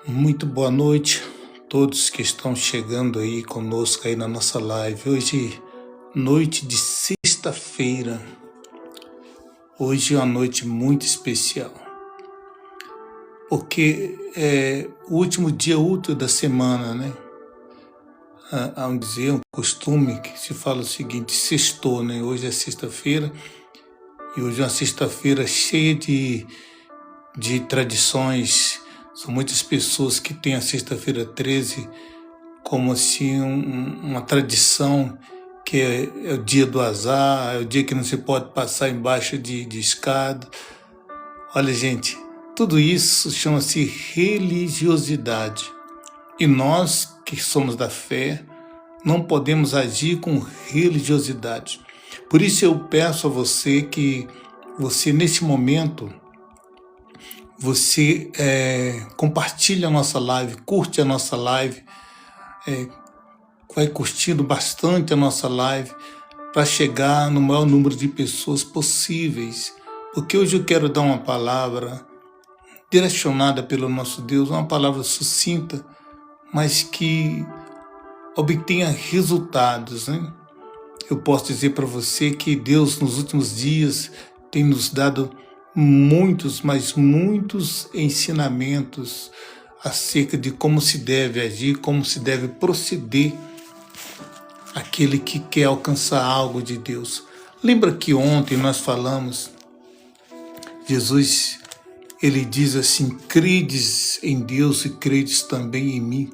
Muito boa noite a todos que estão chegando aí conosco aí na nossa live. Hoje, noite de sexta-feira. Hoje é uma noite muito especial, porque é o último dia útil da semana, né? Há um dizer, um costume que se fala o seguinte: sextou, né? Hoje é sexta-feira e hoje é uma sexta-feira cheia de tradições. São muitas pessoas que têm a sexta-feira 13 como assim uma tradição, que é o dia do azar, é o dia que não se pode passar embaixo de escada. Olha, gente, tudo isso chama-se religiosidade. E nós que somos da fé não podemos agir com religiosidade. Por isso eu peço a você que você, nesse momento, você compartilhe a nossa live, curte a nossa live, vai curtindo bastante a nossa live para chegar no maior número de pessoas possíveis. Porque hoje eu quero dar uma palavra direcionada pelo nosso Deus, uma palavra sucinta, mas que obtenha resultados, né? Eu posso dizer para você que Deus nos últimos dias tem nos dado muitos, mas muitos ensinamentos acerca de como se deve agir, como se deve proceder aquele que quer alcançar algo de Deus. Lembra que ontem nós falamos, Jesus, ele diz assim: credes em Deus e credes também em mim.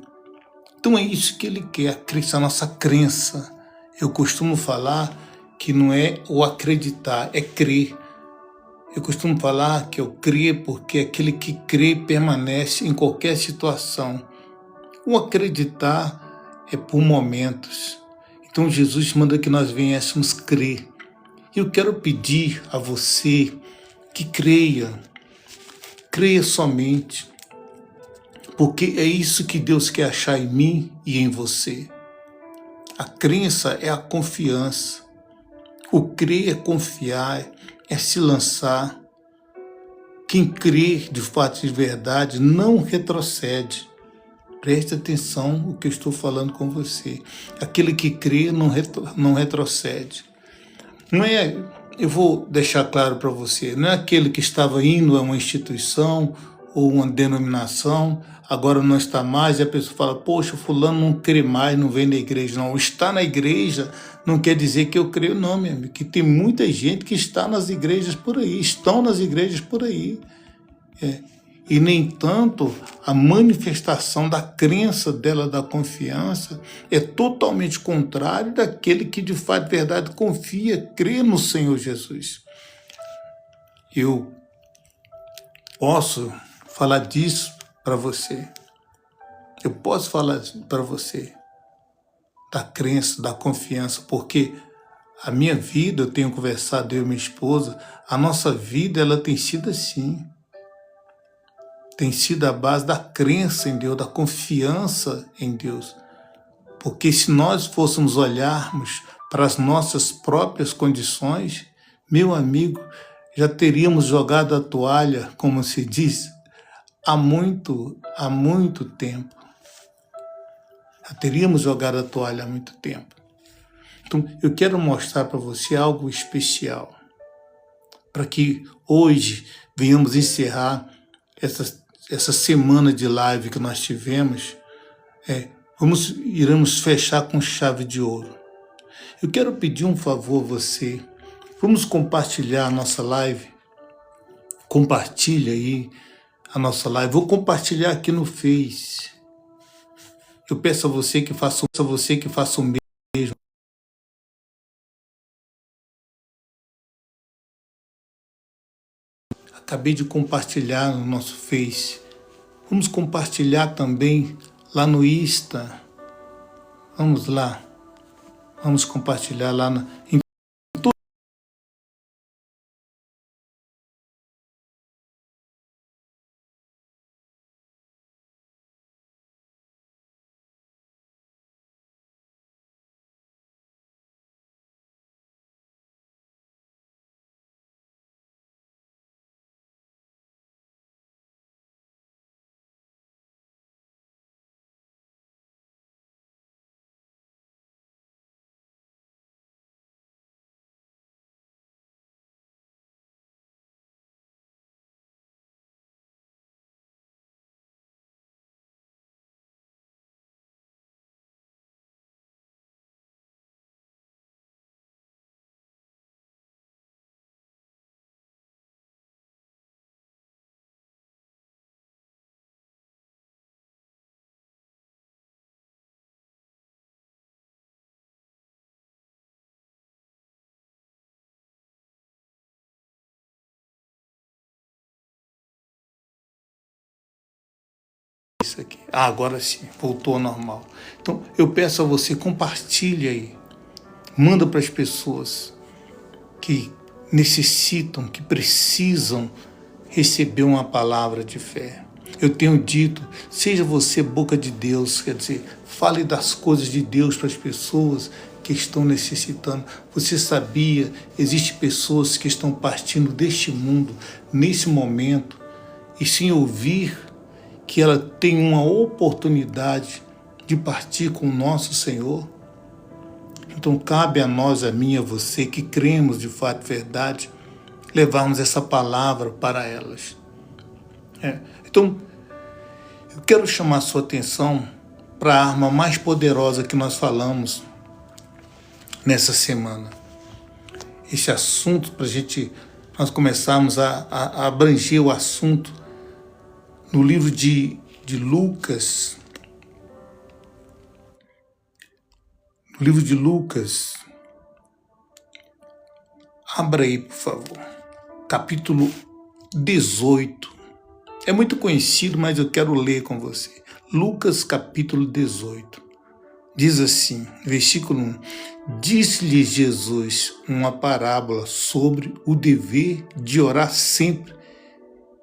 Então é isso que ele quer, a nossa crença. Eu costumo falar que não é o acreditar, é crer. Eu costumo falar que eu creio porque aquele que crê permanece em qualquer situação. O acreditar é por momentos. Então Jesus manda que nós venhamos crer. Eu quero pedir a você que creia somente, porque é isso que Deus quer achar em mim e em você. A crença é a confiança. O crer é confiar, é se lançar. Quem crê de fato e de verdade não retrocede. Preste atenção no que eu estou falando com você. Aquele que crê não retrocede. Não é, eu vou deixar claro para você, não é aquele que estava indo a uma instituição ou uma denominação, agora não está mais, e a pessoa fala: poxa, fulano não crê mais, não vem na igreja. Não, estar na igreja não quer dizer que eu creio, não, meu amigo, que tem muita gente que está nas igrejas por aí, estão nas igrejas por aí. E, no entanto, a manifestação da crença dela, da confiança, é totalmente contrário daquele que, de fato, de verdade, confia, crê no Senhor Jesus. Eu posso falar disso para você. Eu posso falar para você da crença, da confiança, porque a minha vida, eu tenho conversado, eu e minha esposa, a nossa vida, ela tem sido assim. Tem sido a base da crença em Deus, da confiança em Deus. Porque se nós fôssemos olharmos para as nossas próprias condições, meu amigo, já teríamos jogado a toalha, como se diz, há muito tempo. Já teríamos jogado a toalha há muito tempo. Então, eu quero mostrar para você algo especial, para que hoje venhamos encerrar essa semana de live que nós tivemos. Iremos fechar com chave de ouro. Eu quero pedir um favor a você. Vamos compartilhar a nossa live. Compartilha aí a nossa live. Vou compartilhar aqui no Face. Eu peço a você que faça o mesmo. Acabei de compartilhar no nosso Face. Vamos compartilhar também lá no Insta. Vamos lá. Vamos compartilhar lá em isso aqui. Ah, agora sim, voltou ao normal. Então, eu peço a você, compartilhe aí. Manda para as pessoas que necessitam, que precisam receber uma palavra de fé. Eu tenho dito, seja você boca de Deus, quer dizer, fale das coisas de Deus para as pessoas que estão necessitando. Você sabia, existem pessoas que estão partindo deste mundo nesse momento e sem ouvir que ela tem uma oportunidade de partir com o nosso Senhor? Então cabe a nós, a mim, a você, que cremos de fato e verdade, levarmos essa palavra para elas. Então, eu quero chamar a sua atenção para a arma mais poderosa que nós falamos nessa semana. Esse assunto, para nós começarmos a abranger o assunto no livro de Lucas. No livro de Lucas, abra aí, por favor, capítulo 18. É muito conhecido, mas eu quero ler com você. Lucas, capítulo 18. Diz assim, versículo 1. Disse-lhe Jesus uma parábola sobre o dever de orar sempre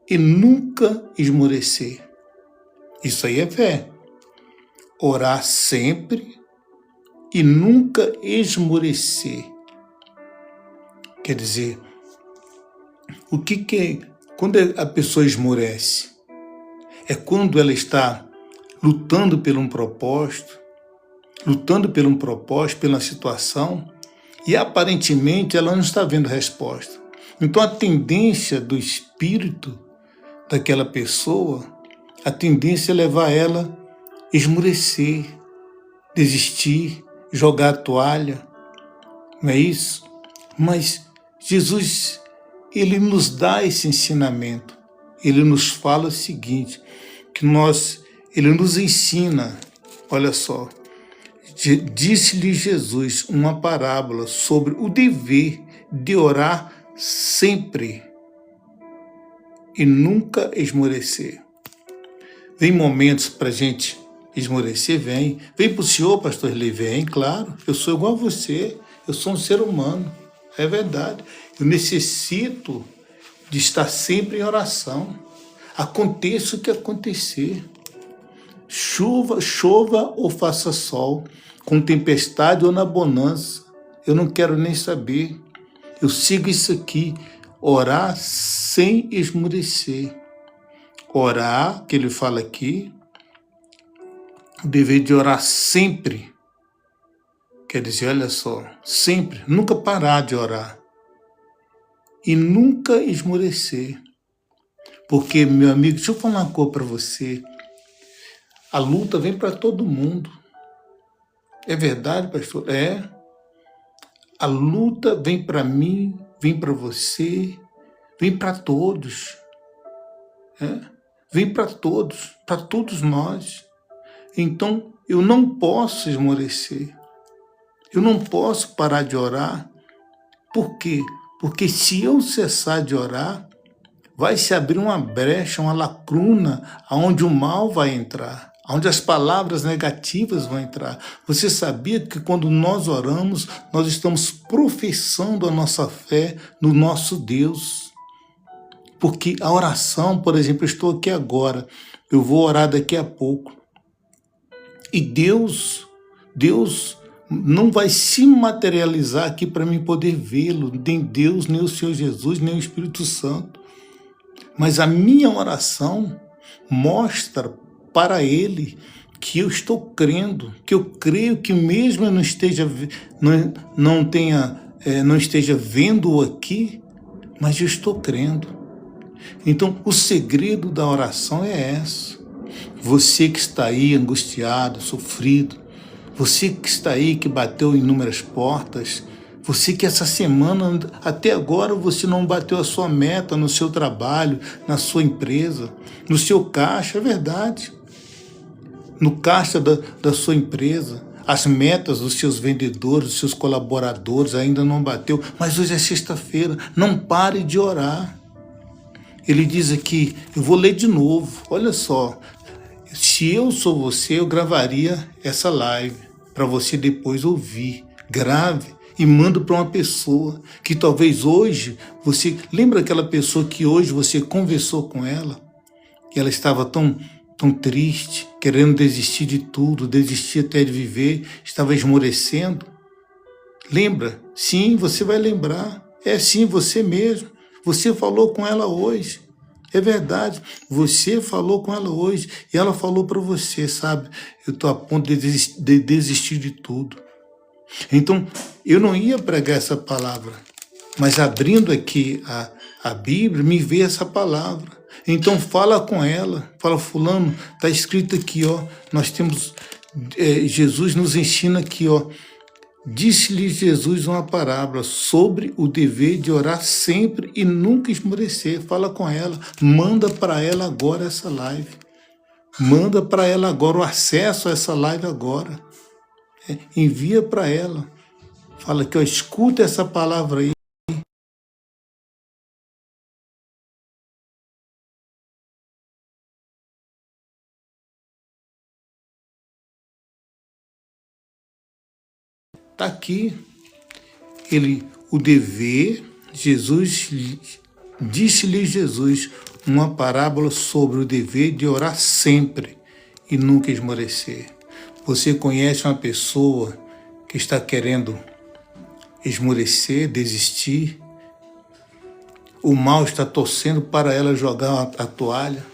e nunca esmorecer. Isso aí é fé. Orar sempre e nunca esmorecer. Quer dizer, o que é quando a pessoa esmorece? É quando ela está lutando por um propósito, pela situação, e aparentemente ela não está vendo resposta. Então a tendência do espírito daquela pessoa, a tendência é levar ela a esmorecer, desistir, jogar a toalha, não é isso? Mas Jesus, ele nos dá esse ensinamento, ele nos fala o seguinte, ele nos ensina, olha só, disse-lhe Jesus uma parábola sobre o dever de orar sempre e nunca esmorecer. Vem momentos para a gente esmorecer, vem para o senhor, pastor Eli, vem, claro, eu sou igual a você, eu sou um ser humano, é verdade, eu necessito de estar sempre em oração, aconteça o que acontecer, chova ou faça sol, com tempestade ou na bonança, eu não quero nem saber, eu sigo isso aqui, orar sem esmorecer. Orar, que ele fala aqui, o dever de orar sempre, quer dizer, olha só, sempre, nunca parar de orar e nunca esmorecer. Porque, meu amigo, deixa eu falar uma coisa para você, a luta vem para todo mundo. É verdade, pastor? É. A luta vem para mim, vem para você, vem para todos. Vem para todos nós. Então, eu não posso esmorecer. Eu não posso parar de orar. Por quê? Porque se eu cessar de orar, vai se abrir uma brecha, uma lacuna, onde o mal vai entrar, onde as palavras negativas vão entrar. Você sabia que quando nós oramos, nós estamos professando a nossa fé no nosso Deus? Porque a oração, por exemplo, eu estou aqui agora, eu vou orar daqui a pouco. E Deus não vai se materializar aqui para mim poder vê-lo, nem Deus, nem o Senhor Jesus, nem o Espírito Santo. Mas a minha oração mostra para Ele que eu estou crendo, que eu creio que mesmo eu não esteja vendo-o aqui, mas eu estou crendo. Então, o segredo da oração é esse. Você que está aí angustiado, sofrido, você que está aí que bateu em inúmeras portas, você que essa semana, até agora, você não bateu a sua meta no seu trabalho, na sua empresa, no seu caixa, é verdade. No caixa da sua empresa, as metas dos seus vendedores, dos seus colaboradores ainda não bateu, mas hoje é sexta-feira, não pare de orar. Ele diz aqui, eu vou ler de novo, olha só, Se eu sou você, eu gravaria essa live para você depois ouvir. Grave e manda para uma pessoa que talvez hoje você... Lembra aquela pessoa que hoje você conversou com ela? E ela estava tão triste, querendo desistir de tudo, desistir até de viver, estava esmorecendo. Lembra? Sim, você vai lembrar. É sim, você mesmo. Você falou com ela hoje. É verdade, você falou com ela hoje e ela falou para você, sabe? Eu estou a ponto de desistir de tudo. Então, eu não ia pregar essa palavra, mas abrindo aqui a Bíblia, me veio essa palavra. Então, fala com ela, fala, fulano, está escrito aqui, ó, nós temos, Jesus nos ensina aqui, ó, disse-lhe Jesus uma parábola sobre o dever de orar sempre e nunca esmorecer. Fala com ela, manda para ela agora essa live. Manda para ela agora o acesso a essa live agora. Envia para ela. Fala que, ó, escuta essa palavra aí. Está aqui. O dever, disse-lhe Jesus uma parábola sobre o dever de orar sempre e nunca esmorecer. Você conhece uma pessoa que está querendo esmorecer, desistir? O mal está torcendo para ela jogar a toalha,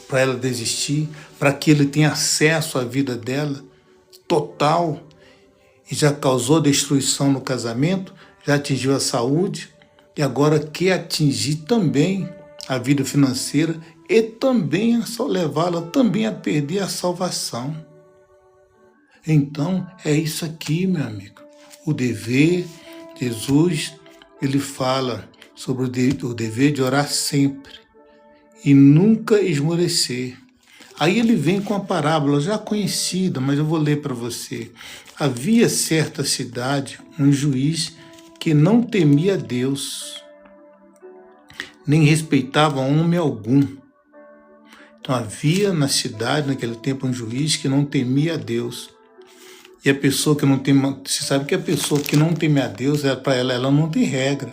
para ela desistir, para que ele tenha acesso à vida dela total, e já causou destruição no casamento, já atingiu a saúde, e agora quer atingir também a vida financeira e também só levá-la também a perder a salvação. Então, é isso aqui, meu amigo. O dever, Jesus, ele fala sobre o dever de orar sempre e nunca esmorecer. Aí ele vem com a parábola já conhecida, mas eu vou ler para você. Havia certa cidade um juiz que não temia Deus, nem respeitava homem algum. Então havia na cidade, naquele tempo, um juiz que não temia a Deus. E a pessoa que não tem... Você sabe que a pessoa que não teme a Deus, para ela não tem regra.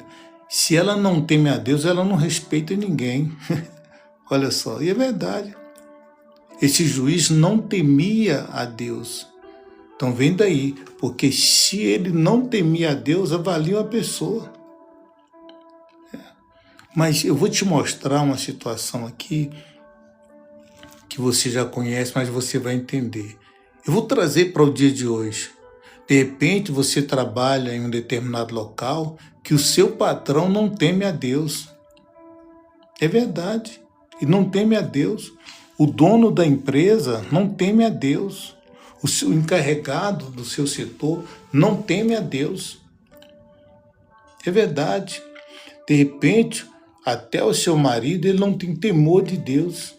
Se ela não teme a Deus, ela não respeita ninguém. Olha só, e é verdade. Esse juiz não temia a Deus. Então vem daí, porque se ele não temia a Deus, avalia a pessoa. Mas eu vou te mostrar uma situação aqui que você já conhece, mas você vai entender. Eu vou trazer para o dia de hoje. De repente você trabalha em um determinado local que o seu patrão não teme a Deus. É verdade, e não teme a Deus. O dono da empresa não teme a Deus. O seu encarregado do seu setor não teme a Deus. É verdade. De repente, até o seu marido ele não tem temor de Deus.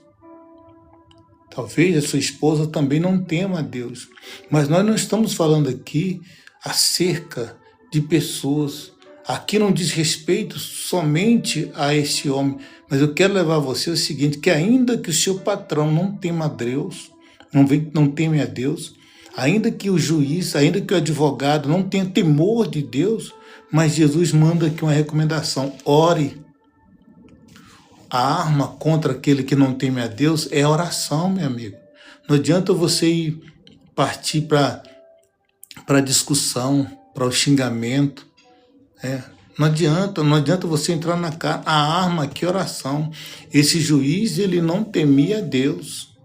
Talvez a sua esposa também não tema a Deus. Mas nós não estamos falando aqui acerca de pessoas. Aqui não diz respeito somente a esse homem, mas eu quero levar você ao seguinte, que ainda que o seu patrão não tema a Deus, não teme a Deus, ainda que o juiz, ainda que o advogado não tenha temor de Deus, mas Jesus manda aqui uma recomendação, ore. A arma contra aquele que não teme a Deus é a oração, meu amigo. Não adianta você partir para a discussão, para o xingamento. Não adianta você entrar na cara. A arma aqui é oração. Esse juiz, ele não temia a Deus.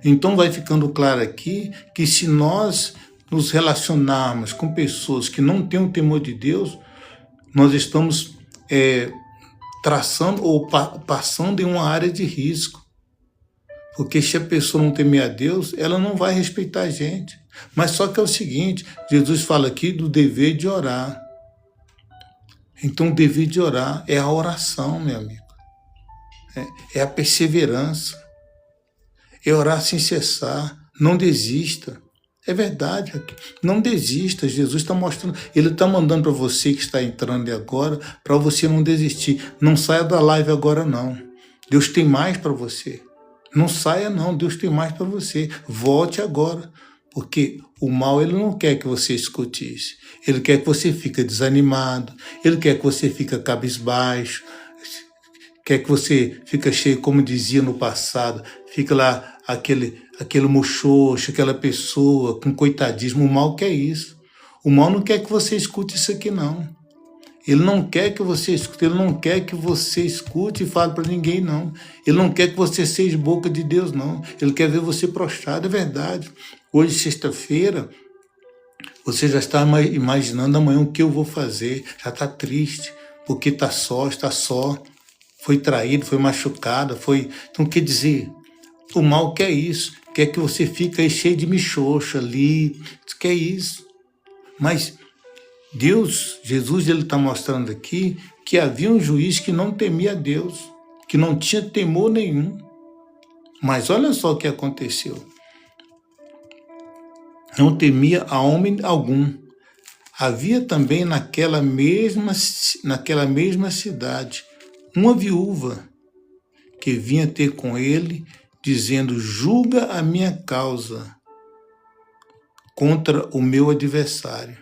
Então vai ficando claro aqui que se nós nos relacionarmos com pessoas que não têm o temor de Deus, nós estamos traçando ou passando em uma área de risco. Porque se a pessoa não temer a Deus, ela não vai respeitar a gente. Mas só que é o seguinte, Jesus fala aqui do dever de orar. Então o dever de orar é a oração, meu amigo. É a perseverança. É orar sem cessar. Não desista. É verdade, não desista, Jesus está mostrando, Ele está mandando para você que está entrando agora, para você não desistir. Não saia da live agora não. Deus tem mais para você. Não saia não, Deus tem mais para você. Volte agora, porque o mal ele não quer que você escute isso. Ele quer que você fique desanimado, ele quer que você fique cabisbaixo, quer que você fique cheio, como dizia no passado, fica lá aquele muxoxo, aquela pessoa com coitadismo. O mal quer isso. O mal não quer que você escute isso aqui, não. Ele não quer que você escute, ele não quer que você escute e fale para ninguém, não. Ele não quer que você seja boca de Deus, não. Ele quer ver você prostrado, é verdade. Hoje, sexta-feira, você já está imaginando amanhã o que eu vou fazer, já está triste, porque está só, foi traído, foi machucado, foi... Então, quer dizer, o mal quer isso, quer que você fique aí cheio de michoxa ali, quer isso. Mas Deus, Jesus, ele está mostrando aqui que havia um juiz que não temia a Deus, que não tinha temor nenhum. Mas olha só o que aconteceu. Não temia a homem algum. Havia também naquela mesma cidade uma viúva que vinha ter com ele, dizendo: julga a minha causa contra o meu adversário.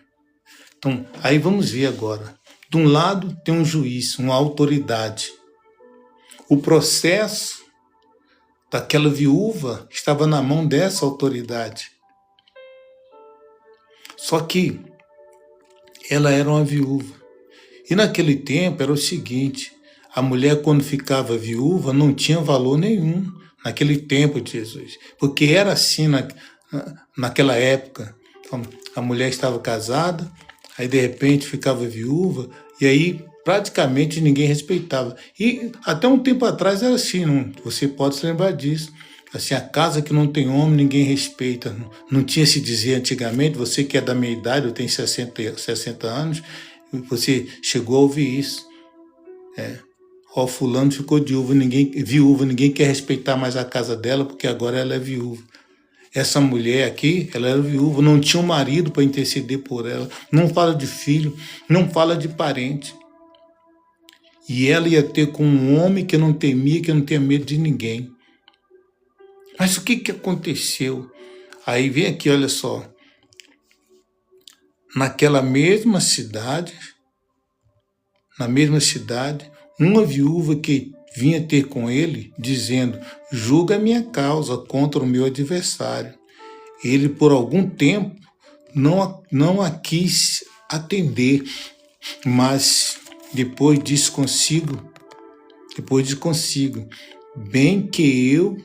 Então, aí vamos ver agora. De um lado tem um juiz, uma autoridade. O processo daquela viúva estava na mão dessa autoridade. Só que ela era uma viúva. E naquele tempo era o seguinte: a mulher, quando ficava viúva, não tinha valor nenhum naquele tempo de Jesus. Porque era assim naquela época. Então, a mulher estava casada, aí de repente ficava viúva, e aí praticamente ninguém respeitava. E até um tempo atrás era assim, você pode se lembrar disso. Assim, a casa que não tem homem, ninguém respeita. Não tinha se dizer antigamente, você que é da minha idade, eu tenho 60 anos, você chegou a ouvir isso. Ó, fulano ficou viúva, ninguém quer respeitar mais a casa dela, porque agora ela é viúva. Essa mulher aqui, ela era viúva, não tinha um marido para interceder por ela, não fala de filho, não fala de parente. E ela ia ter com um homem que não temia, que não tinha medo de ninguém. Mas o que aconteceu? Aí vem aqui, olha só. Naquela mesma cidade, uma viúva que vinha ter com ele, dizendo: julga a minha causa contra o meu adversário. Ele, por algum tempo, não a quis atender, mas depois disse consigo, bem que eu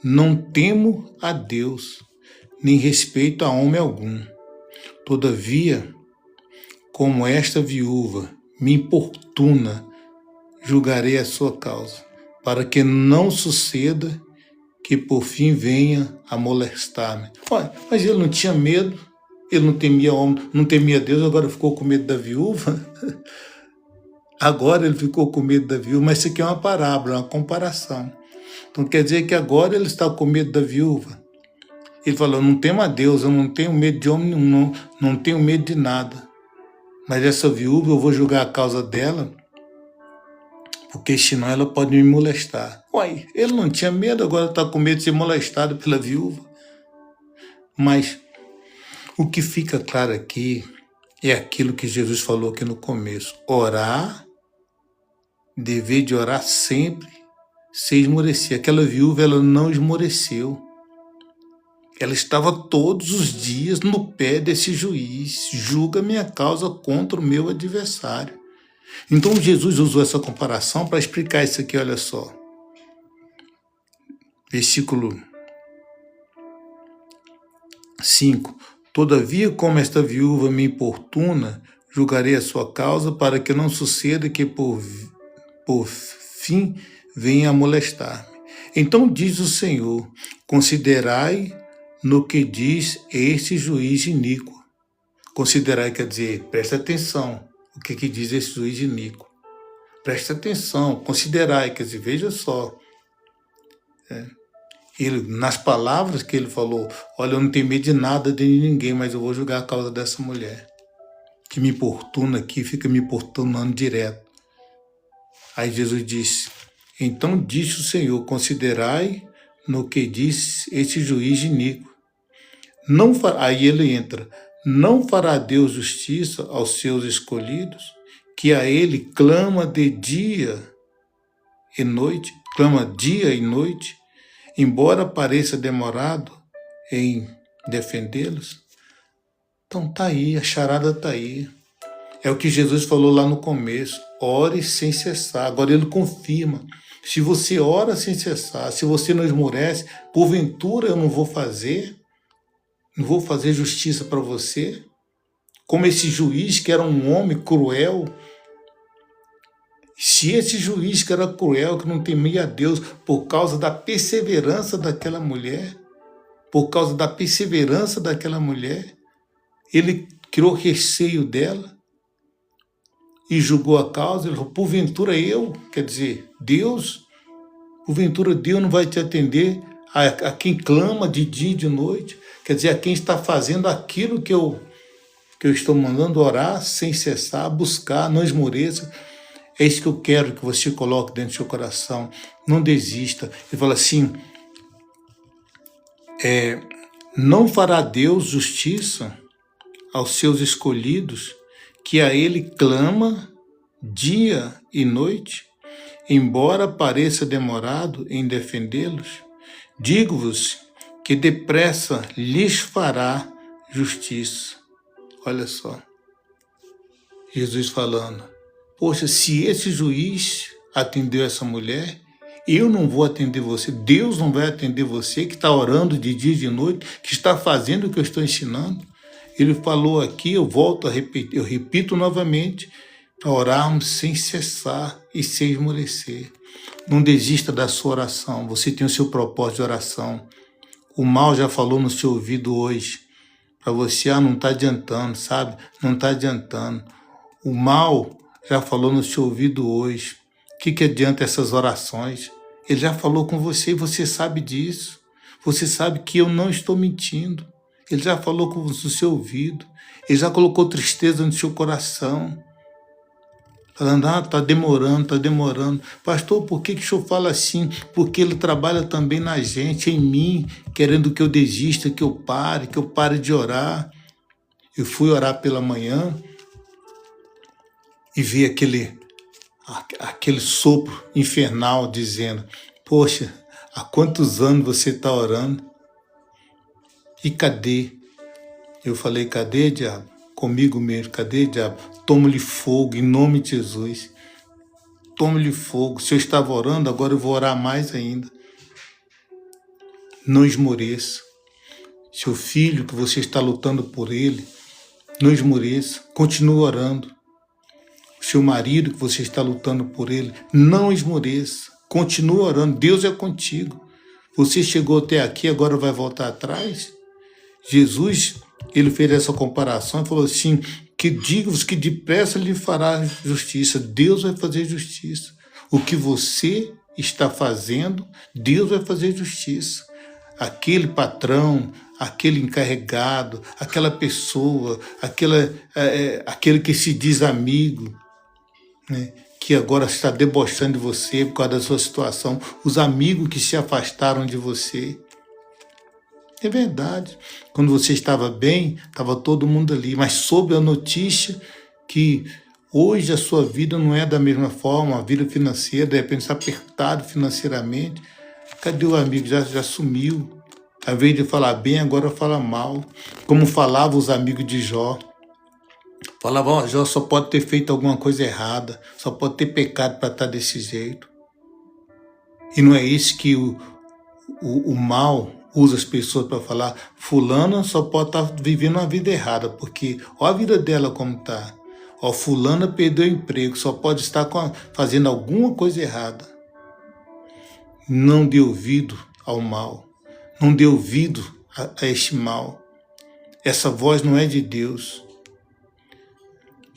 não temo a Deus, nem respeito a homem algum. Todavia, como esta viúva me importuna, julgarei a sua causa, para que não suceda que por fim venha a molestar-me. Olha, mas ele não tinha medo, ele não temia homem, não temia Deus, agora ficou com medo da viúva. Agora ele ficou com medo da viúva, mas isso aqui é uma parábola, uma comparação. Então quer dizer que agora ele está com medo da viúva. Ele falou: não temo a Deus, eu não tenho medo de homem nenhum, não tenho medo de nada. Mas essa viúva, eu vou julgar a causa dela, porque senão ela pode me molestar. Uai, ele não tinha medo, agora está com medo de ser molestado pela viúva. Mas o que fica claro aqui é aquilo que Jesus falou aqui no começo: orar, dever de orar sempre, sem esmorecer. Aquela viúva, ela não esmoreceu. Ela estava todos os dias no pé desse juiz: julga minha causa contra o meu adversário. Então Jesus usou essa comparação para explicar isso aqui, olha só. Versículo 5. Todavia, como esta viúva me importuna, julgarei a sua causa, para que não suceda que por fim venha a molestar-me. Então diz o Senhor: considerai no que diz este juiz iníquo. Considerai quer dizer, presta atenção, o que diz esse juiz iníquo. Presta atenção, considerai, quer dizer, veja só. Ele, nas palavras que ele falou: olha, eu não tenho medo de nada, de ninguém, mas eu vou julgar a causa dessa mulher, que me importuna aqui, fica me importunando direto. Aí Jesus disse: então disse o Senhor: considerai no que diz esse juiz iníquo. Aí ele entra. Não fará Deus justiça aos seus escolhidos, que a ele clama de dia e noite, clama dia e noite, embora pareça demorado em defendê-los? Então tá aí, a charada tá aí. É o que Jesus falou lá no começo, ore sem cessar. Agora ele confirma, se você ora sem cessar, se você não esmorece, porventura eu não vou fazer justiça para você? Como esse juiz que era um homem cruel, se esse juiz que era cruel, que não temia a Deus, por causa da perseverança daquela mulher, ele criou receio dela e julgou a causa. Ele falou, porventura Deus não vai te atender a quem clama de dia e de noite, quer dizer, a quem está fazendo aquilo que eu estou mandando orar sem cessar, buscar, não esmoreça. É isso que eu quero que você coloque dentro do seu coração. Não desista. Ele fala assim, não fará Deus justiça aos seus escolhidos, que a ele clama dia e noite, embora pareça demorado em defendê-los? Digo-vos que depressa lhes fará justiça. Olha só, Jesus falando, poxa, se esse juiz atendeu essa mulher, eu não vou atender você, Deus não vai atender você, que está orando de dia e de noite, que está fazendo o que eu estou ensinando. Ele falou aqui, eu volto a repetir, eu repito novamente, para orarmos sem cessar e sem esmorecer. Não desista da sua oração, você tem o seu propósito de oração. O mal já falou no seu ouvido hoje, para você, não está adiantando, sabe? Não está adiantando. O mal já falou no seu ouvido hoje. O que adianta essas orações? Ele já falou com você e você sabe disso. Você sabe que eu não estou mentindo. Ele já falou no seu ouvido. Ele já colocou tristeza no seu coração. Falando, está demorando. Pastor, por que o senhor fala assim? Porque ele trabalha também na gente, em mim, querendo que eu desista, que eu pare de orar. Eu fui orar pela manhã e vi aquele sopro infernal dizendo, poxa, há quantos anos você está orando? E cadê? Eu falei, cadê, diabo? Comigo mesmo, cadê, diabo? Toma-lhe fogo, em nome de Jesus. Toma-lhe fogo. Se eu estava orando, agora eu vou orar mais ainda. Não esmoreça. Seu filho, que você está lutando por ele, não esmoreça. Continue orando. Seu marido, que você está lutando por ele, não esmoreça. Continue orando. Deus é contigo. Você chegou até aqui, agora vai voltar atrás? Jesus, ele fez essa comparação e falou assim, que digo-vos que depressa lhe fará justiça. Deus vai fazer justiça. O que você está fazendo, Deus vai fazer justiça. Aquele patrão, aquele encarregado, aquela pessoa, aquele que se diz amigo, né, que agora está debochando de você por causa da sua situação, os amigos que se afastaram de você. É verdade. Quando você estava bem, estava todo mundo ali, mas soube a notícia que hoje a sua vida não é da mesma forma, a vida financeira, de repente está apertado financeiramente. Cadê o amigo? Já sumiu. Ao invés de falar bem, agora fala mal. Como falavam os amigos de Jó. Falavam, Jó só pode ter feito alguma coisa errada, só pode ter pecado para estar desse jeito. E não é isso que o mal usa as pessoas para falar, fulana só pode estar vivendo uma vida errada, porque olha a vida dela como está. Ó, fulana perdeu o emprego, só pode estar fazendo alguma coisa errada. Não dê ouvido ao mal. Não dê ouvido a este mal. Essa voz não é de Deus.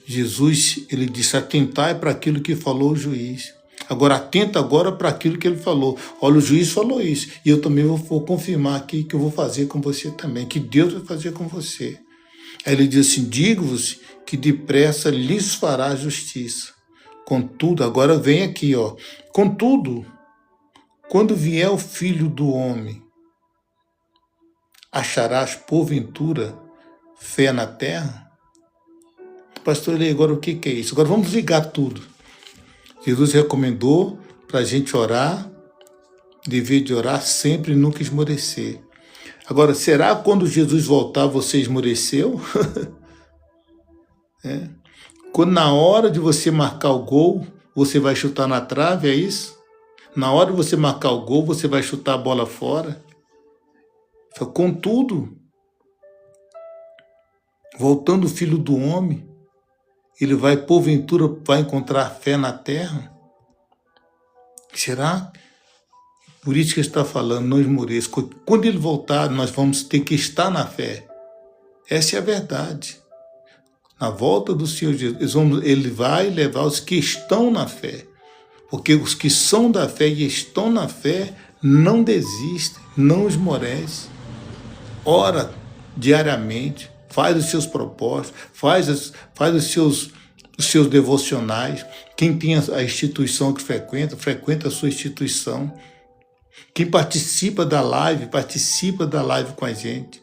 Jesus, ele disse, atentai para aquilo que falou o juiz. Agora, atenta agora para aquilo que ele falou. Olha, o juiz falou isso. E eu também vou confirmar aqui que eu vou fazer com você também. Que Deus vai fazer com você. Aí ele diz assim, digo-vos que depressa lhes fará justiça. Contudo, agora vem aqui, ó. Contudo, quando vier o Filho do Homem, acharás porventura fé na terra? Pastor, agora o que é isso? Agora vamos ligar tudo. Jesus recomendou para a gente orar, dever de orar sempre e nunca esmorecer. Agora, será que quando Jesus voltar você esmoreceu? Quando na hora de você marcar o gol, você vai chutar na trave, é isso? Na hora de você marcar o gol, você vai chutar a bola fora? Contudo, voltando o Filho do Homem, ele vai, porventura, vai encontrar fé na terra? Será? Por isso que ele está falando, não esmoreça. Quando ele voltar, nós vamos ter que estar na fé. Essa é a verdade. Na volta do Senhor Jesus, ele vai levar os que estão na fé. Porque os que são da fé e estão na fé não desistem, não esmorecem. Ora diariamente, faz os seus propósitos, faz os seus devocionais. Quem tem a instituição que frequenta a sua instituição. Quem participa da live com a gente.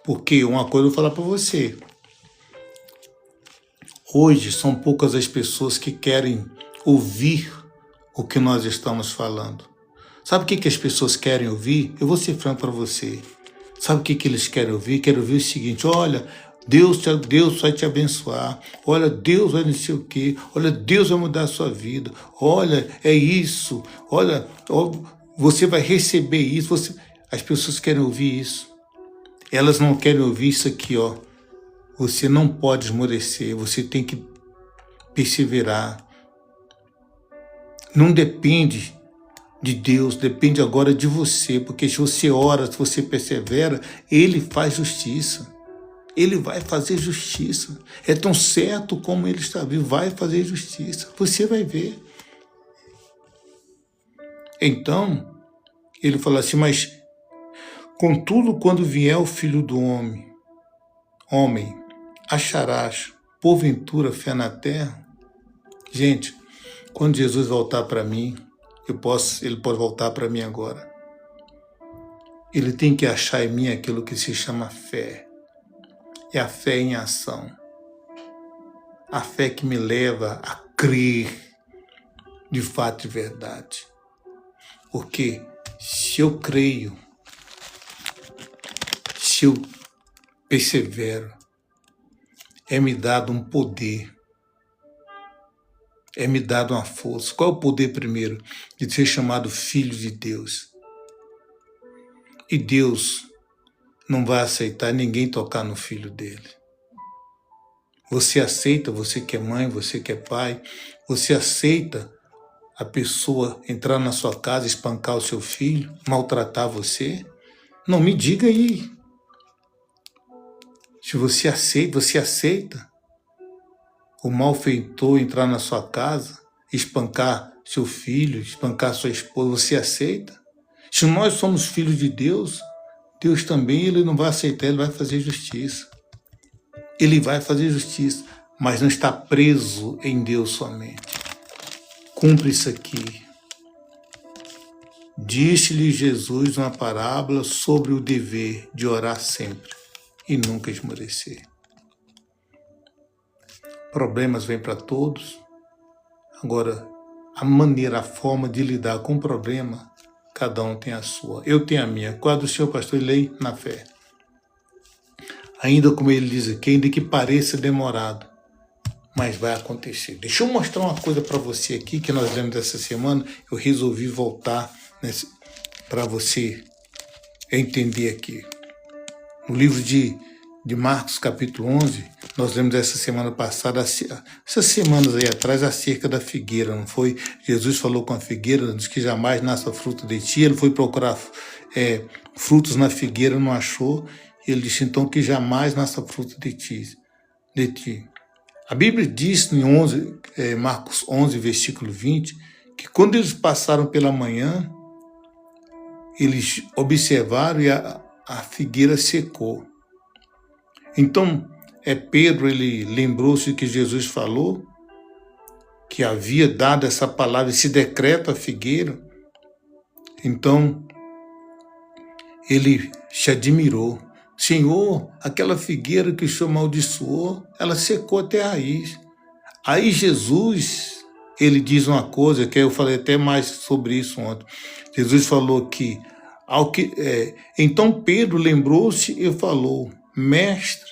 Porque uma coisa eu vou falar para você. Hoje são poucas as pessoas que querem ouvir o que nós estamos falando. Sabe o que as pessoas querem ouvir? Eu vou ser franco para você. Sabe o que eles querem ouvir? Querem ouvir o seguinte: olha, Deus vai te abençoar. Olha, Deus vai não sei o quê. Olha, Deus vai mudar a sua vida. Olha, é isso. Olha, você vai receber isso. As pessoas querem ouvir isso. Elas não querem ouvir isso aqui, ó. Você não pode esmorecer, você tem que perseverar. Não depende de Deus, depende agora de você, porque se você ora, se você persevera, Ele faz justiça. Ele vai fazer justiça. É tão certo como Ele está vivo, vai fazer justiça. Você vai ver. Então, ele fala assim, mas contudo, quando vier o Filho do Homem, acharás porventura fé na terra? Gente, quando Jesus voltar para mim, ele pode voltar para mim agora. Ele tem que achar em mim aquilo que se chama fé. É a fé em ação. A fé que me leva a crer de fato e verdade. Porque se eu creio, se eu persevero, é-me dado um poder, é-me dado uma força. Qual é o poder primeiro? De ser chamado filho de Deus. E Deus não vai aceitar ninguém tocar no filho dele. Você aceita, você que é mãe, você que é pai, você aceita a pessoa entrar na sua casa, espancar o seu filho, maltratar você? Não, me diga aí. Se você aceita o malfeitor entrar na sua casa, espancar seu filho, espancar sua esposa, você aceita? Se nós somos filhos de Deus, Deus também ele não vai aceitar, ele vai fazer justiça. Ele vai fazer justiça, mas não está preso em Deus somente. Cumpre isso aqui. Disse-lhe Jesus uma parábola sobre o dever de orar sempre e nunca esmorecer. Problemas vêm para todos. Agora, a maneira, a forma de lidar com o problema, cada um tem a sua. Eu tenho a minha. Qual é do Senhor, pastor? Lei na fé. Ainda como ele diz aqui, ainda que pareça demorado, mas vai acontecer. Deixa eu mostrar uma coisa para você aqui, que nós lemos essa semana, eu resolvi voltar para você entender aqui. No livro de Marcos, capítulo 11, nós lemos essa semana passada, essas semanas aí atrás, acerca da figueira, não foi? Jesus falou com a figueira, diz que jamais nasça fruto de ti, ele foi procurar frutos na figueira, não achou, ele disse então que jamais nasça fruto de ti. A Bíblia diz em Marcos 11, versículo 20, que quando eles passaram pela manhã, eles observaram e a figueira secou. Então, Pedro, ele lembrou-se que Jesus falou, que havia dado essa palavra, esse decreto à figueira, Então, ele se admirou. Senhor, aquela figueira que o Senhor amaldiçoou, ela secou até a raiz. Aí Jesus, ele diz uma coisa, que eu falei até mais sobre isso ontem. Jesus falou que, então Pedro lembrou-se e falou, mestre,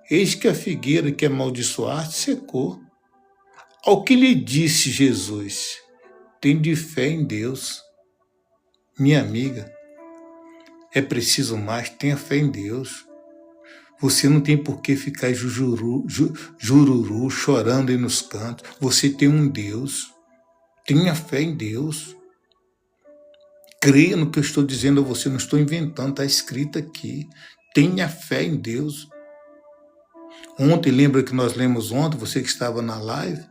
eis que a figueira que amaldiçoaste secou. Ao que lhe disse Jesus, tende fé em Deus. Minha amiga, é preciso mais, tenha fé em Deus. Você não tem por que ficar jururu, chorando aí nos cantos. Você tem um Deus. Tenha fé em Deus. Creia no que eu estou dizendo a você, não estou inventando, está escrito aqui. Tenha fé em Deus. Ontem, lembra que nós lemos ontem, você que estava na live?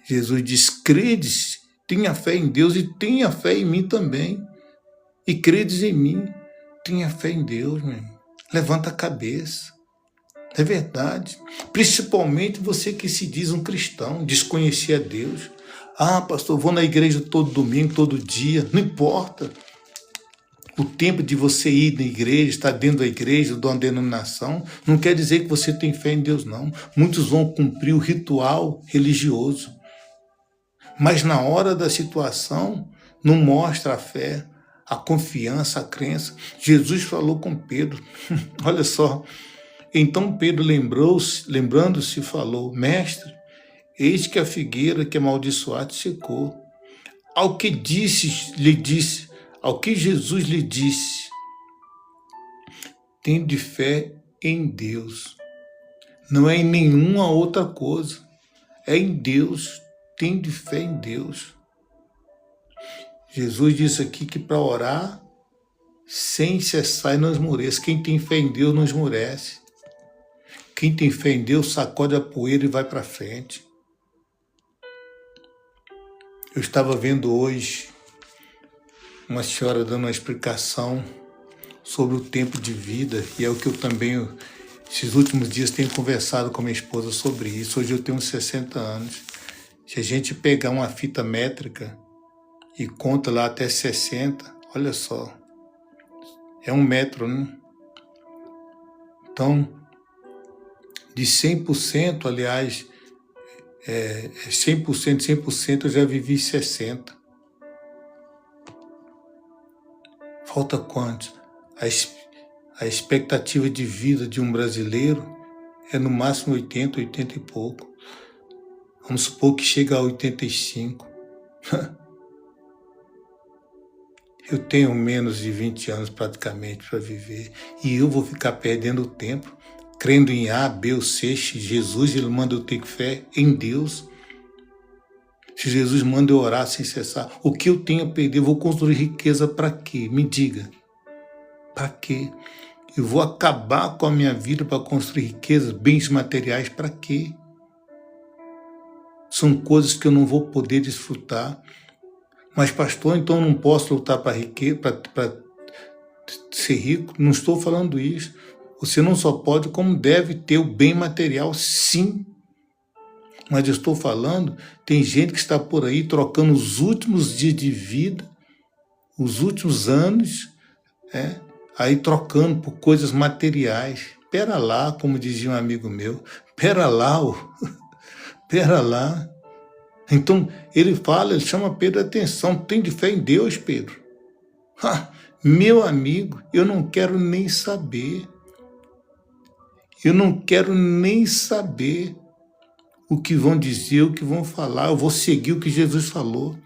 Jesus diz, credes, tenha fé em Deus e tenha fé em mim também. E credes em mim, tenha fé em Deus, meu irmão. Levanta a cabeça. É verdade. Principalmente você que se diz um cristão, desconhecia Deus. Ah, pastor, vou na igreja todo domingo, todo dia. Não importa. O tempo de você ir na igreja, estar dentro da igreja, de uma denominação, não quer dizer que você tem fé em Deus, não. Muitos vão cumprir o ritual religioso. Mas na hora da situação, não mostra a fé, a confiança, a crença. Jesus falou com Pedro, olha só. Então Pedro lembrando-se, falou, mestre, eis que a figueira que amaldiçoaste secou. Ao que Jesus lhe disse, tende fé em Deus. Não é em nenhuma outra coisa. É em Deus. Tende fé em Deus. Jesus disse aqui que para orar, sem cessar e não esmoreça. Quem tem fé em Deus não esmorece. Quem tem fé em Deus sacode a poeira e vai para frente. Eu estava vendo hoje uma senhora dando uma explicação sobre o tempo de vida, e é o que eu também, esses últimos dias, tenho conversado com minha esposa sobre isso. Hoje eu tenho 60 anos. Se a gente pegar uma fita métrica e conta lá até 60, olha só, é 1 metro, né? Então, de 100%, aliás, 100% eu já vivi 60. Falta quanto? A expectativa de vida de um brasileiro é no máximo 80 e pouco. Vamos supor que chega a 85. Eu tenho menos de 20 anos praticamente para viver. E eu vou ficar perdendo tempo, crendo em A, B ou C. Jesus, ele manda eu ter fé em Deus. Se Jesus manda eu orar sem cessar, o que eu tenho a perder? Eu vou construir riqueza para quê? Me diga. Para quê? Eu vou acabar com a minha vida para construir riqueza, bens materiais, para quê? São coisas que eu não vou poder desfrutar. Mas, pastor, então eu não posso lutar para ser rico? Não estou falando isso. Você não só pode, como deve ter o bem material, sim. Mas eu estou falando, tem gente que está por aí trocando os últimos dias de vida, os últimos anos, aí trocando por coisas materiais. Pera lá, como dizia um amigo meu, pera lá. Então, ele chama Pedro a atenção, tem de fé em Deus, Pedro. Meu amigo, eu não quero nem saber. Eu não quero nem saber o que vão dizer, o que vão falar. Eu vou seguir o que Jesus falou.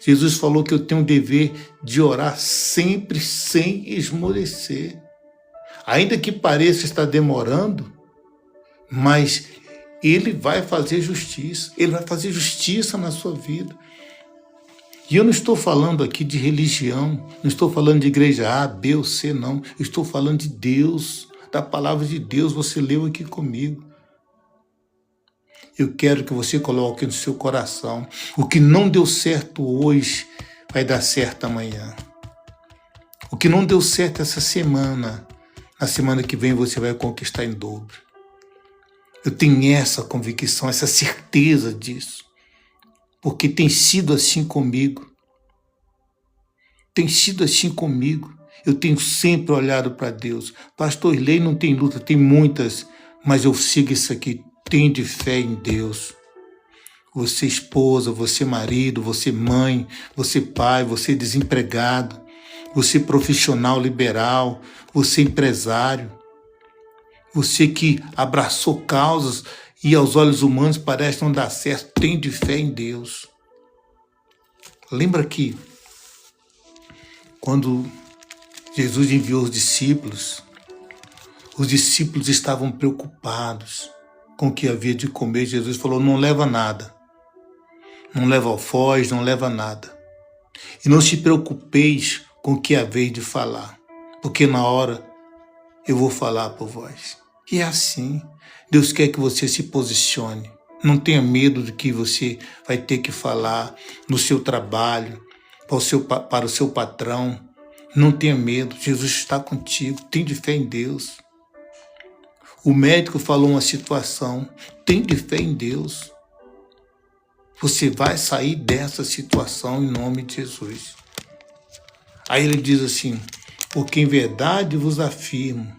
Jesus falou que eu tenho o dever de orar sempre sem esmorecer. Ainda que pareça estar demorando, mas ele vai fazer justiça. Ele vai fazer justiça na sua vida. E eu não estou falando aqui de religião, não estou falando de igreja A, B ou C, não. Eu estou falando de Deus, da palavra de Deus. Você leu aqui comigo. Eu quero que você coloque no seu coração. O que não deu certo hoje vai dar certo amanhã. O que não deu certo essa semana, na semana que vem você vai conquistar em dobro. Eu tenho essa convicção, essa certeza disso. Porque tem sido assim comigo. Tem sido assim comigo. Eu tenho sempre olhado para Deus. Pastor Irley, não tem luta, tem muitas, mas eu sigo isso aqui. Tende fé em Deus. Você esposa, você marido, você mãe, você pai, você desempregado, você profissional liberal, você empresário, você que abraçou causas e aos olhos humanos parece não dar certo, tende fé em Deus. Lembra que quando Jesus enviou os discípulos estavam preocupados com o que havia de comer. Jesus falou, não leva nada. Não leva alfoz, não leva nada. E não se preocupeis com o que haveis de falar, porque na hora eu vou falar por vós. E é assim. Deus quer que você se posicione. Não tenha medo do que você vai ter que falar no seu trabalho, para o seu patrão. Não tenha medo. Jesus está contigo. Tem fé em Deus. O médico falou uma situação. Tem fé em Deus. Você vai sair dessa situação em nome de Jesus. Aí ele diz assim, porque em verdade vos afirmo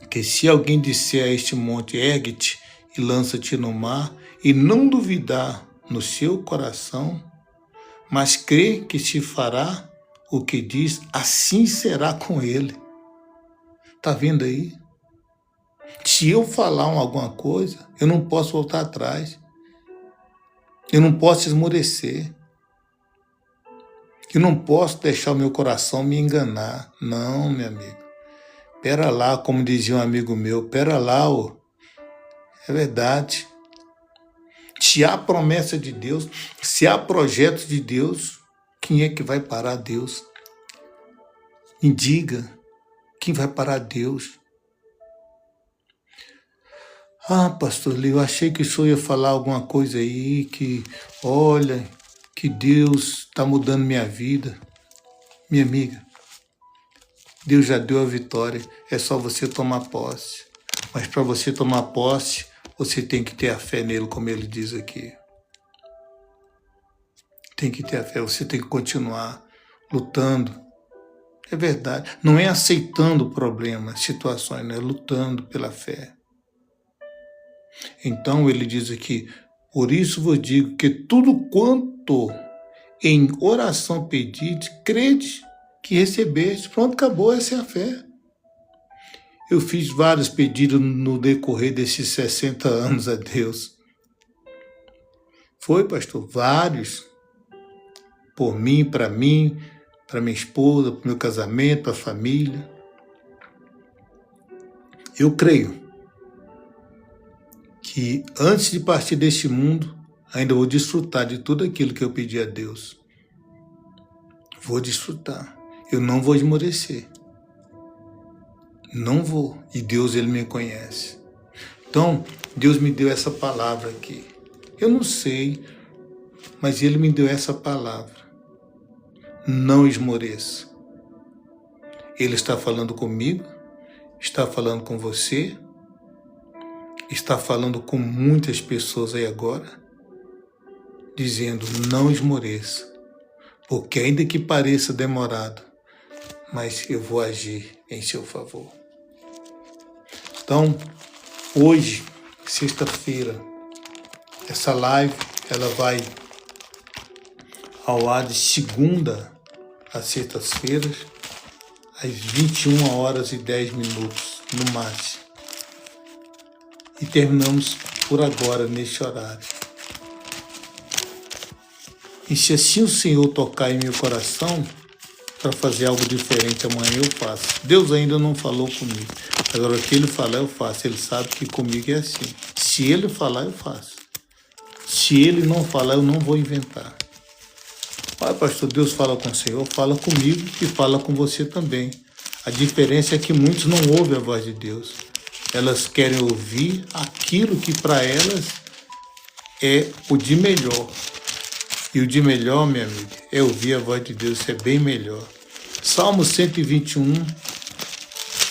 que se alguém disser a este monte, ergue-te e lança-te no mar, e não duvidar no seu coração, mas crê que se fará o que diz, assim será com ele. Tá vendo aí? Se eu falar alguma coisa, eu não posso voltar atrás. Eu não posso esmorecer. Eu não posso deixar o meu coração me enganar. Não, meu amigo. Pera lá, como dizia um amigo meu, pera lá, ô. É verdade. Se há promessa de Deus, se há projetos de Deus, quem é que vai parar Deus? Me diga, quem vai parar Deus? Ah, pastor Leo, eu achei que o senhor ia falar alguma coisa aí, que, olha, que Deus está mudando minha vida. Minha amiga, Deus já deu a vitória, é só você tomar posse. Mas para você tomar posse, você tem que ter a fé nele, como ele diz aqui. Tem que ter a fé, você tem que continuar lutando. É verdade, não é aceitando problemas, situações, não é lutando pela fé. Então ele diz aqui, por isso vos digo que tudo quanto em oração pedide, crede que recebeste. Pronto, acabou, essa é a fé. Eu fiz vários pedidos no decorrer desses 60 anos a Deus. Foi, pastor, vários. Por mim, para minha esposa, para o meu casamento, para a família. Eu creio que antes de partir deste mundo, ainda vou desfrutar de tudo aquilo que eu pedi a Deus. Vou desfrutar. Eu não vou esmorecer. Não vou. E Deus, Ele me conhece. Então, Deus me deu essa palavra aqui. Eu não sei, mas Ele me deu essa palavra. Não esmoreça. Ele está falando comigo, está falando com você, está falando com muitas pessoas aí agora, dizendo, não esmoreça, porque ainda que pareça demorado, mas eu vou agir em seu favor. Então, hoje, sexta-feira, essa live, ela vai ao ar de segunda a sextas-feiras, às 21h10 no máximo. E terminamos por agora, neste horário. E se assim o Senhor tocar em meu coração, para fazer algo diferente amanhã, eu faço. Deus ainda não falou comigo. Agora, o que Ele falar, eu faço. Ele sabe que comigo é assim. Se Ele falar, eu faço. Se Ele não falar, eu não vou inventar. Pai, pastor, Deus fala com o Senhor, fala comigo e fala com você também. A diferença é que muitos não ouvem a voz de Deus. Elas querem ouvir aquilo que para elas é o de melhor. E o de melhor, minha amiga, é ouvir a voz de Deus, isso é bem melhor. Salmo 121,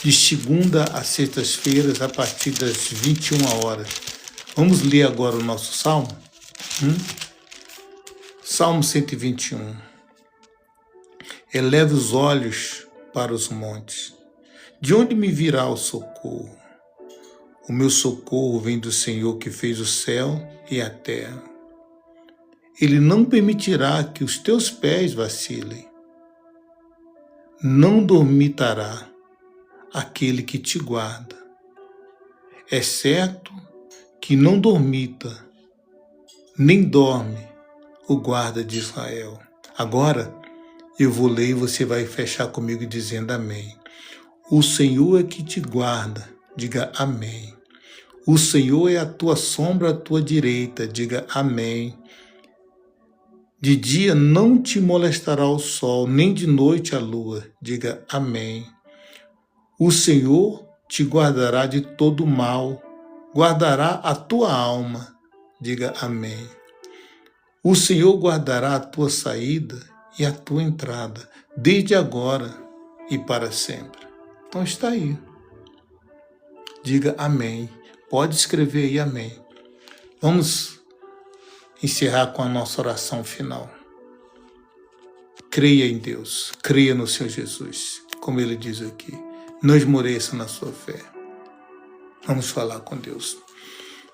de segunda a sextas-feiras, a partir das 21h. Vamos ler agora o nosso Salmo? Salmo 121. Eleve os olhos para os montes. De onde me virá o socorro? O meu socorro vem do Senhor que fez o céu e a terra. Ele não permitirá que os teus pés vacilem. Não dormitará aquele que te guarda. É certo que não dormita, nem dorme o guarda de Israel. Agora eu vou ler e você vai fechar comigo dizendo amém. O Senhor é que te guarda, diga amém. O Senhor é a tua sombra à tua direita, diga amém. De dia não te molestará o sol, nem de noite a lua, diga amém. O Senhor te guardará de todo mal, guardará a tua alma, diga amém. O Senhor guardará a tua saída e a tua entrada, desde agora e para sempre. Então está aí. Diga amém. Pode escrever aí amém. Vamos encerrar com a nossa oração final. Creia em Deus, creia no Senhor Jesus, como ele diz aqui. Não esmoreça na sua fé. Vamos falar com Deus.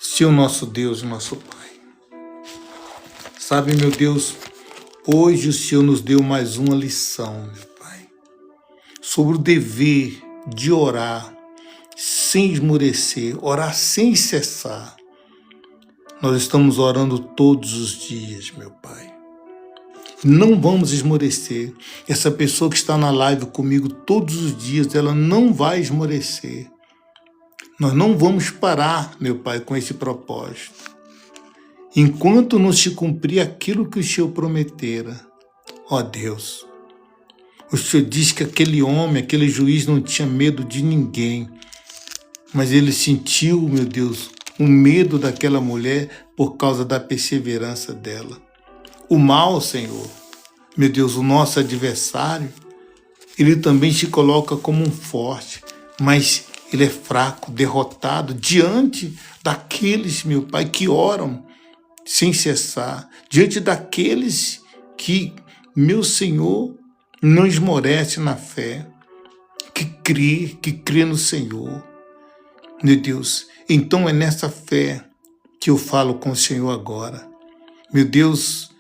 Senhor nosso Deus, nosso Pai. Sabe, meu Deus, hoje o Senhor nos deu mais uma lição, meu Pai, sobre o dever de orar sem esmorecer, orar sem cessar. Nós estamos orando todos os dias, meu Pai. Não vamos esmorecer. Essa pessoa que está na live comigo todos os dias, ela não vai esmorecer. Nós não vamos parar, meu Pai, com esse propósito. Enquanto não se cumprir aquilo que o Senhor prometera, ó Deus, o Senhor diz que aquele homem, aquele juiz não tinha medo de ninguém, mas ele sentiu, meu Deus, o medo daquela mulher por causa da perseverança dela. O mal, Senhor, meu Deus, o nosso adversário, ele também se coloca como um forte, mas ele é fraco, derrotado, diante daqueles, meu Pai, que oram sem cessar, diante daqueles que, meu Senhor, não esmorece na fé, que crê no Senhor. Meu Deus, então é nessa fé que eu falo com o Senhor agora. Meu Deus,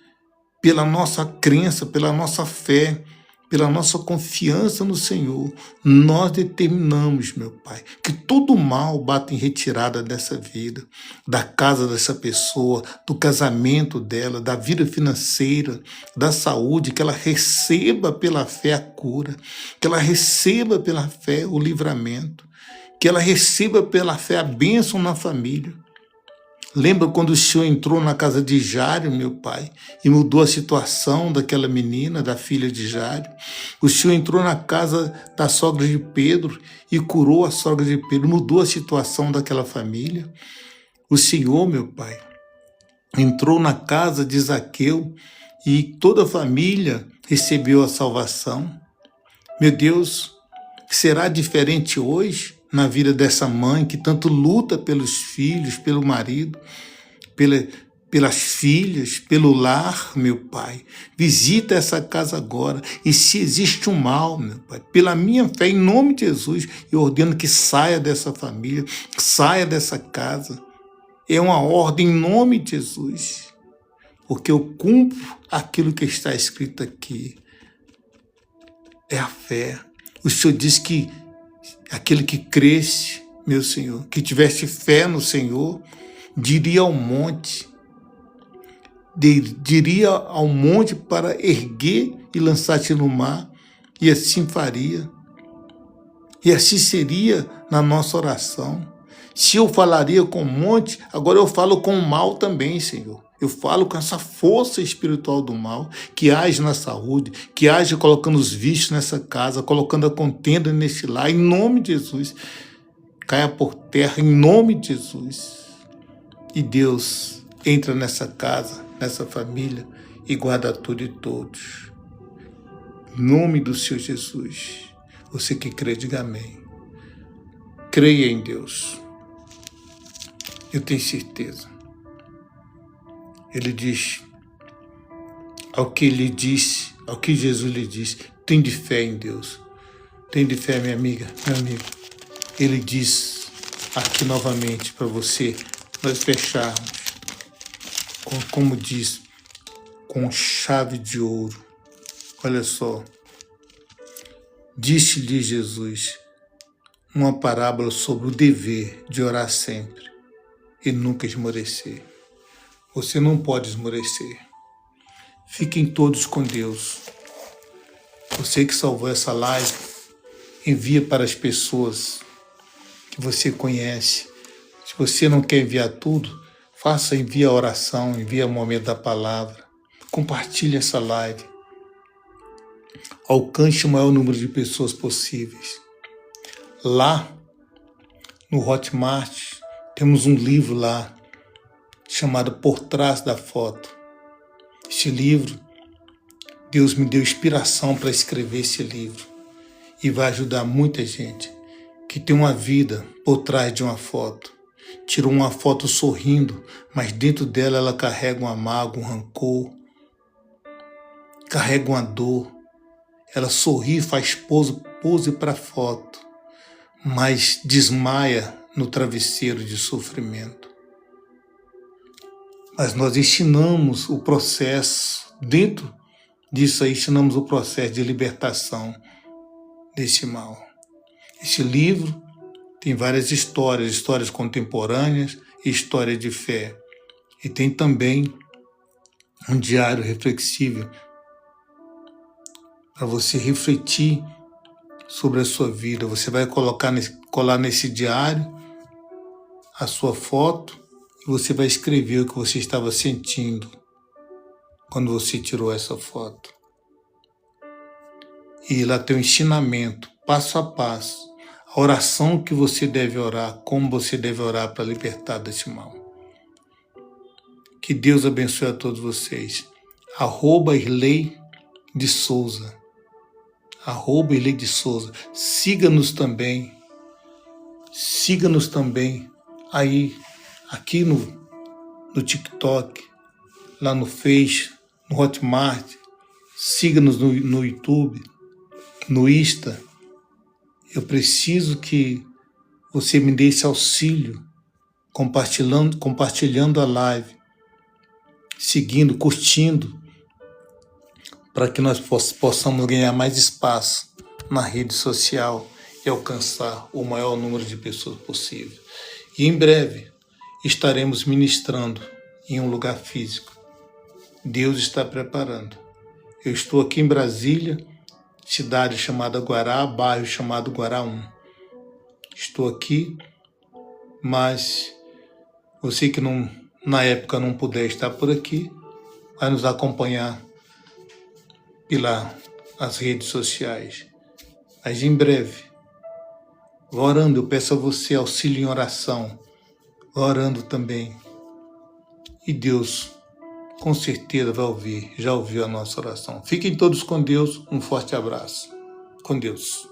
pela nossa crença, pela nossa fé, pela nossa confiança no Senhor, nós determinamos, meu Pai, que todo mal bata em retirada dessa vida, da casa dessa pessoa, do casamento dela, da vida financeira, da saúde, que ela receba pela fé a cura, que ela receba pela fé o livramento, que ela receba pela fé a bênção na família. Lembra quando o Senhor entrou na casa de Jáiro, meu Pai, e mudou a situação daquela menina, da filha de Jáiro? O Senhor entrou na casa da sogra de Pedro e curou a sogra de Pedro, mudou a situação daquela família. O Senhor, meu Pai, entrou na casa de Zaqueu e toda a família recebeu a salvação. Meu Deus, será diferente hoje? Na vida dessa mãe que tanto luta pelos filhos, pelo marido, pelas filhas, pelo lar, meu Pai. Visita essa casa agora. E se existe um mal, meu Pai, pela minha fé, em nome de Jesus, eu ordeno que saia dessa família, saia dessa casa. É uma ordem em nome de Jesus, porque eu cumpro aquilo que está escrito aqui. É a fé. O Senhor diz que aquele que cresce, meu Senhor, que tivesse fé no Senhor, diria ao monte para erguer e lançar-te no mar, e assim faria. E assim seria na nossa oração. Se eu falaria com o monte, agora eu falo com o mal também, Senhor. Eu falo com essa força espiritual do mal que age na saúde, que age colocando os vícios nessa casa, colocando a contenda nesse lar, em nome de Jesus. Caia por terra, em nome de Jesus. E Deus entra nessa casa, nessa família e guarda tudo e todos. Em nome do Senhor Jesus. Você que crê, diga amém. Creia em Deus. Eu tenho certeza. Ele diz, ao que Jesus lhe disse, Tem de fé em Deus. Tem de fé, minha amiga, meu amigo. Ele diz aqui novamente para você, nós fecharmos, como diz, com chave de ouro. Olha só. Disse-lhe Jesus uma parábola sobre o dever de orar sempre e nunca esmorecer. Você não pode esmorecer. Fiquem todos com Deus. Você que salvou essa live, envia para as pessoas que você conhece. Se você não quer enviar tudo, envia a oração, envia o momento da palavra. Compartilhe essa live. Alcance o maior número de pessoas possíveis. Lá, no Hotmart, temos um livro lá, chamado Por Trás da Foto. Este livro, Deus me deu inspiração para escrever esse livro. E vai ajudar muita gente que tem uma vida por trás de uma foto. Tirou uma foto sorrindo, mas dentro dela ela carrega uma mágoa, um rancor, carrega uma dor. Ela sorri, faz pose para a foto, mas desmaia no travesseiro de sofrimento. Mas nós ensinamos o processo, dentro disso aí ensinamos o processo de libertação desse mal. Esse livro tem várias histórias contemporâneas e história de fé. E tem também um diário reflexivo para você refletir sobre a sua vida. Você vai colar nesse diário a sua foto e você vai escrever o que você estava sentindo quando você tirou essa foto. E lá tem um ensinamento, passo a passo, a oração que você deve orar, como você deve orar para libertar desse mal. Que Deus abençoe a todos vocês. @Irley de Souza. @Irley de Souza. Siga-nos também aí, aqui no TikTok, lá no Face, no Hotmart. Siga-nos no YouTube, no Insta. Eu preciso que você me dê esse auxílio, compartilhando a live, seguindo, curtindo, para que nós possamos ganhar mais espaço na rede social e alcançar o maior número de pessoas possível. E em breve estaremos ministrando em um lugar físico. Deus está preparando. Eu estou aqui em Brasília, cidade chamada Guará, bairro chamado Guará 1. Estou aqui, mas você que na época não puder estar por aqui, vai nos acompanhar pelas redes sociais. Mas em breve, vou orando, eu peço a você auxílio em oração, vou orando também. E Deus, com certeza, vai ouvir, já ouviu a nossa oração. Fiquem todos com Deus, um forte abraço. Com Deus.